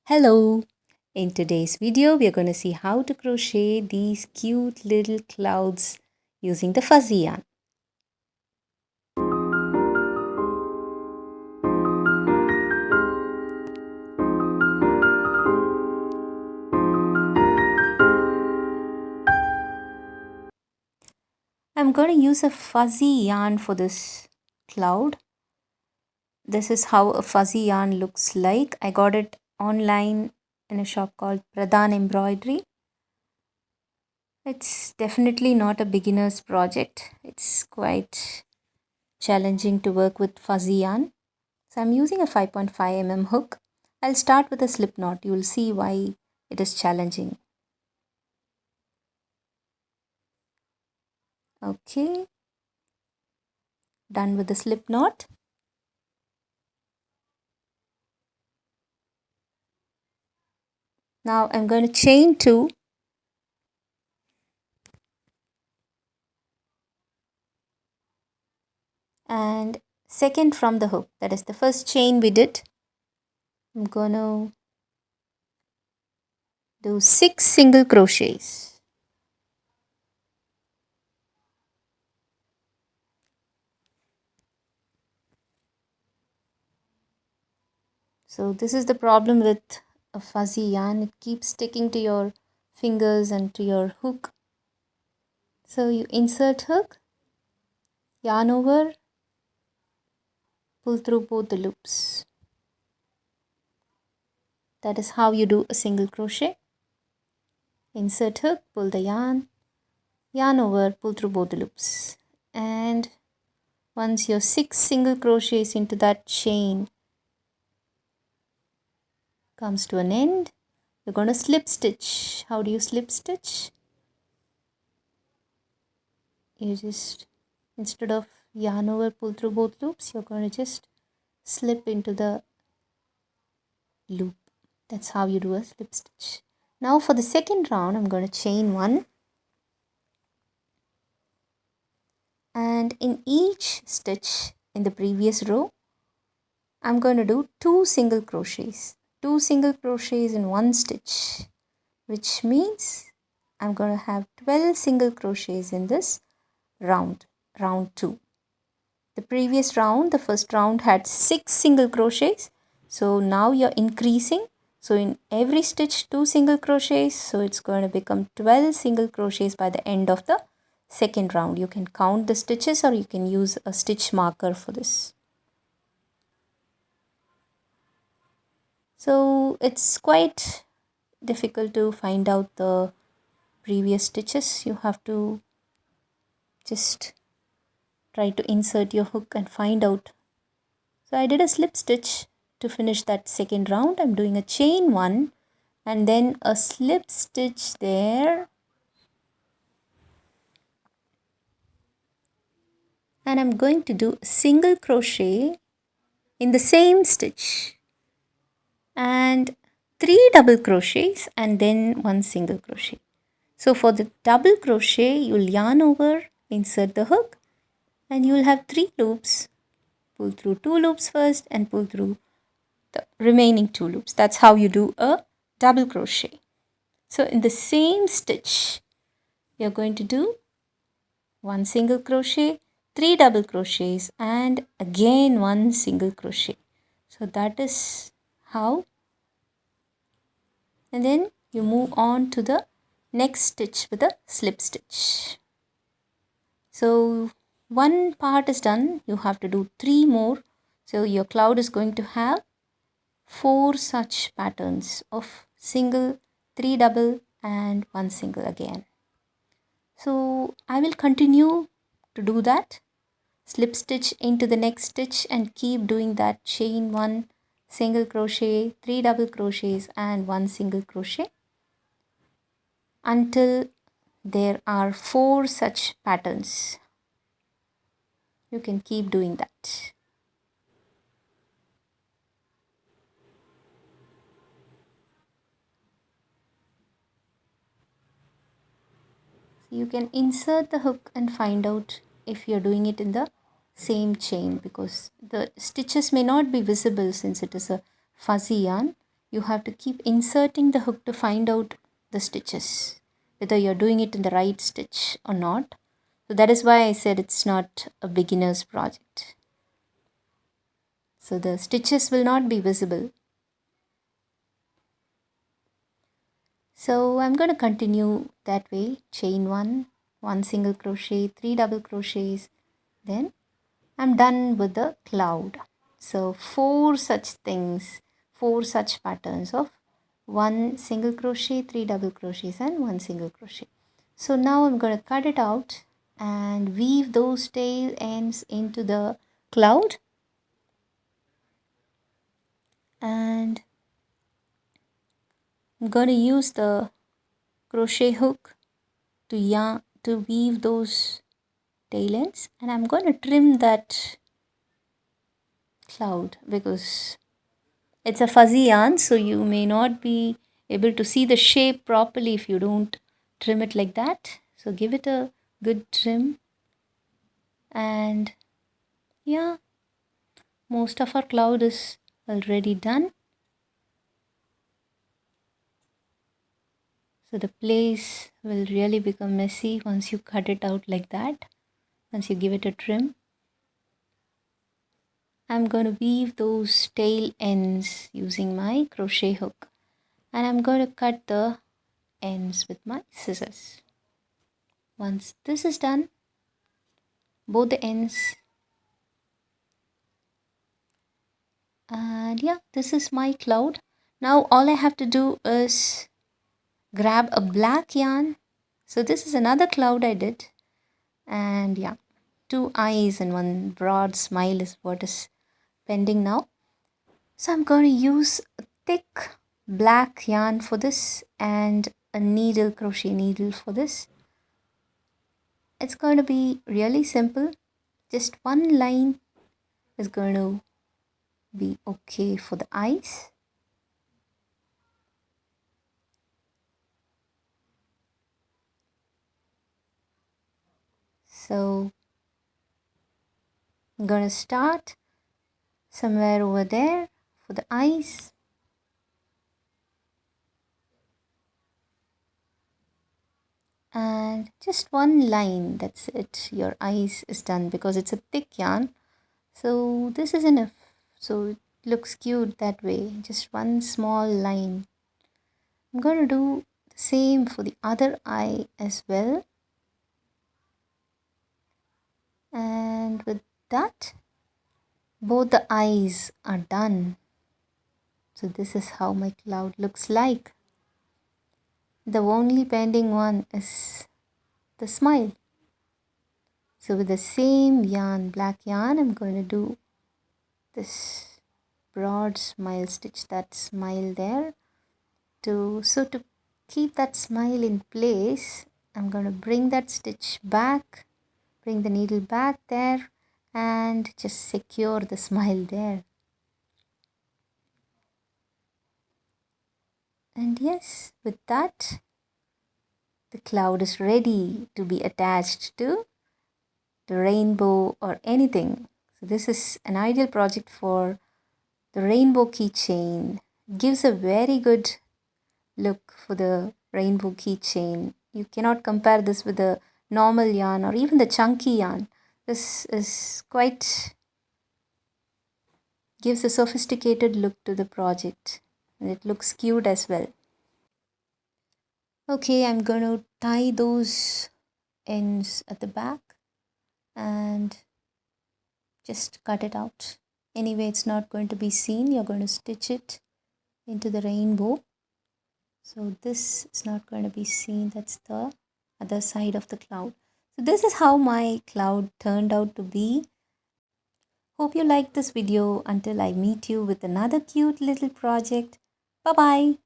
Hello! In today's video, we are going to see how to crochet these cute little clouds using the fuzzy yarn. I'm going to use a fuzzy yarn for this cloud. This is how a fuzzy yarn looks like. I got it online in a shop called Pradhan Embroidery. It's definitely not a beginner's project. It's quite challenging to work with fuzzy yarn. So I'm using a 5.5 mm hook. I'll start with a slip knot. You will see why it is challenging. Okay, done with the slip knot. Now I'm going to chain 2 and second from the hook. That is the first chain we did. I'm going to do 6 single crochets. So this is the problem with a fuzzy yarn. It keeps sticking to your fingers and to your hook. So you insert hook, yarn over, pull through both the loops. That is how you do a single crochet. Insert hook, pull the yarn over, pull through both the loops. And once your 6 single crochets into that chain comes to an end, you're going to slip stitch. How do you slip stitch? You just, instead of yarn over, pull through both loops, you're going to just slip into the loop. That's how you do a slip stitch. Now for the second round, I'm going to chain 1. And in each stitch in the previous row, I'm going to do 2 single crochets. 2 single crochets in one stitch, which means I'm going to have 12 single crochets in this round 2. The previous round, the first round, had 6 single crochets. So now you're increasing. So in every stitch 2 single crochets. So it's going to become 12 single crochets by the end of the second round. You can count the stitches or you can use a stitch marker for this. So it's quite difficult to find out the previous stitches. You have to just try to insert your hook and find out. So I did a slip stitch to finish that second round. I'm doing a chain 1 and then a slip stitch there, and I'm going to do a single crochet in the same stitch and 3 double crochets and then 1 single crochet. So for the double crochet, you'll yarn over, insert the hook, and you'll have 3 loops. Pull through 2 loops first and pull through the remaining 2 loops. That's how you do a double crochet. So in the same stitch, you're going to do 1 single crochet, 3 double crochets, and again 1 single crochet. So that is how. And then you move on to the next stitch with a slip stitch. So one part is done. You have to do 3 more. So your cloud is going to have 4 such patterns of single, 3 double, and 1 single again. So I will continue to do that. Slip stitch into the next stitch and keep doing that. Chain 1 single crochet, 3 double crochets, and 1 single crochet until there are 4 such patterns. You can keep doing that. You can insert the hook and find out if you're doing it in the same chain, because the stitches may not be visible since it is a fuzzy yarn. you have to keep inserting the hook to find out the stitches, whether you're doing it in the right stitch or not. So that is why I said it's not a beginner's project. So the stitches will not be visible. So I'm going to continue that way. Chain 1, 1 single crochet, 3 double crochets. Then I'm done with the cloud. So 4 such things, 4 such patterns of 1 single crochet, 3 double crochets and 1 single crochet. So now I'm going to cut it out and weave those tail ends into the cloud. And I'm going to use the crochet hook to weave those tail ends, and I'm going to trim that cloud because it's a fuzzy yarn, so you may not be able to see the shape properly if you don't trim it like that. So give it a good trim. And yeah, most of our cloud is already done. So the place will really become messy once you cut it out like that, once you give it a trim. I'm going to weave those tail ends using my crochet hook, and I'm going to cut the ends with my scissors. Once this is done, both the ends, and yeah, this is my cloud. Now all I have to do is grab a black yarn. So this is another cloud I did, and yeah, 2 eyes and 1 broad smile is what is pending now. So I'm going to use a thick black yarn for this and a needle, crochet needle for this. It's going to be really simple. Just one line is going to be okay for the eyes. So I'm going to start somewhere over there for the eyes. And just one line, that's it. Your eyes is done because it's a thick yarn. So this is enough. So it looks cute that way. Just one small line. I'm going to do the same for the other eye as well. And with that, both the eyes are done. So this is how my cloud looks like. The only pending one is the smile. So with the same yarn, black yarn, I'm going to do this broad smile, stitch that smile there. To keep that smile in place, I'm going to bring that stitch back, bring the needle back there and just secure the smile there. And yes, with that, the cloud is ready to be attached to the rainbow or anything. So this is an ideal project for the rainbow keychain. Gives a very good look for the rainbow keychain. You cannot compare this with the normal yarn or even the chunky yarn. This is quite gives a sophisticated look to the project, and it looks cute as well. Okay, I'm going to tie those ends at the back and just cut it out. Anyway, it's not going to be seen. You're going to stitch it into the rainbow. So this is not going to be seen. That's the other side of the cloud. So this is how my cloud turned out to be. Hope you liked this video. Until I meet you with another cute little project. Bye-bye.